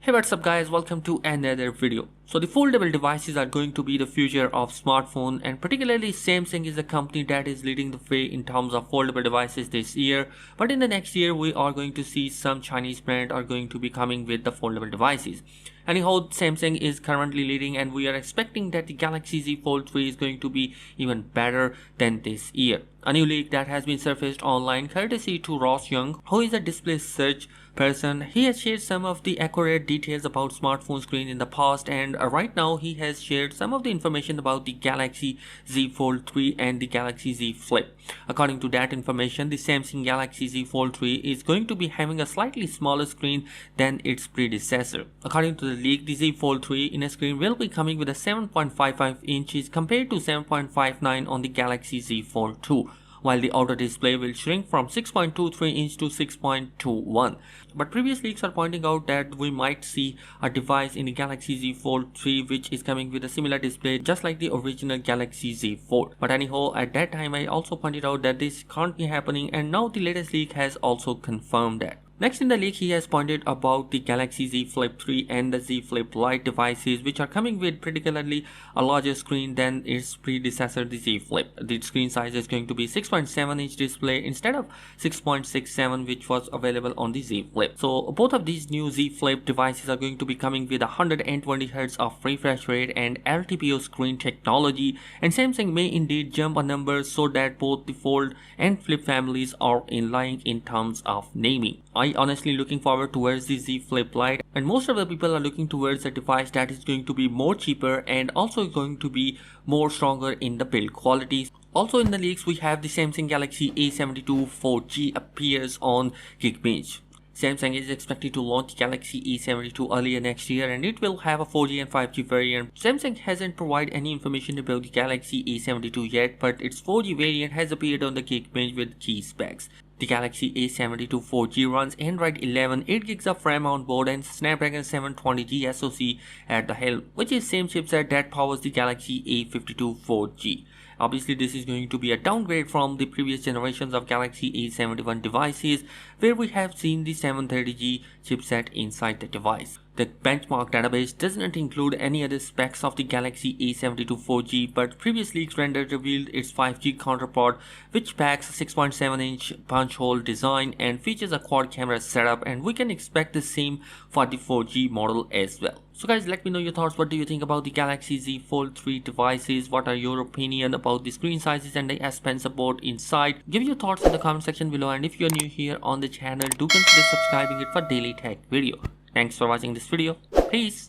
Hey, what's up guys, welcome to another video. So the foldable devices are going to be the future of smartphone, and particularly Samsung is the company that is leading the way in terms of foldable devices this year. But in the next year we are going to see some Chinese brand are going to be coming with the foldable devices. Anyhow, Samsung is currently leading and we are expecting that the Galaxy Z Fold 3 is going to be even better than this year. A new leak that has been surfaced online courtesy to Ross Young, who is a display search person. He has shared some of the accurate details about smartphone screen in the past, and right now he has shared some of the information about the Galaxy Z Fold 3 and the Galaxy Z Flip. According to that information, the Samsung Galaxy Z Fold 3 is going to be having a slightly smaller screen than its predecessor. According to the leak, the Z Fold 3 in a screen will be coming with a 7.55 inches compared to 7.59 on the Galaxy Z Fold 2. While the outer display will shrink from 6.23 inch to 6.21. But previous leaks are pointing out that we might see a device in the Galaxy Z Fold 3 which is coming with a similar display just like the original Galaxy Z Fold. But anyhow, at that time I also pointed out that this can't be happening, and now the latest leak has also confirmed that. Next in the leak, he has pointed about the Galaxy Z Flip 3 and the Z Flip Lite devices, which are coming with particularly a larger screen than its predecessor, the Z Flip. The screen size is going to be 6.7 inch display instead of 6.67 which was available on the Z Flip. So both of these new Z Flip devices are going to be coming with 120 Hz of refresh rate and LTPO screen technology, and Samsung may indeed jump a number so that both the Fold and Flip families are in line in terms of naming. I honestly looking forward towards the Z Flip Lite, and most of the people are looking towards a device that is going to be more cheaper and also going to be more stronger in the build quality. Also in the leaks, we have the Samsung Galaxy A72 4G appears on Geekbench. Samsung is expected to launch Galaxy A72 earlier next year, and it will have a 4G and 5G variant. Samsung hasn't provided any information about the Galaxy A72 yet, but its 4G variant has appeared on the Geekbench with key specs. The Galaxy A72 4G runs Android 11, 8GB of RAM on board, and Snapdragon 720G SoC at the helm, which is same chipset that powers the Galaxy A52 4G. Obviously, this is going to be a downgrade from the previous generations of Galaxy A71 devices, where we have seen the 730G chipset inside the device. The benchmark database doesn't include any other specs of the Galaxy A72 4G, but previous leaks rendered revealed its 5G counterpart, which packs a 6.7-inch punch hole design and features a quad camera setup, and we can expect the same for the 4G model as well. So guys, let me know your thoughts. What do you think about the Galaxy Z Fold 3 devices? What are your opinion about the screen sizes and the S Pen support inside? Give your thoughts in the comment section below, and if you're new here on the channel, do consider subscribing it for daily tech video. Thanks for watching this video. Peace.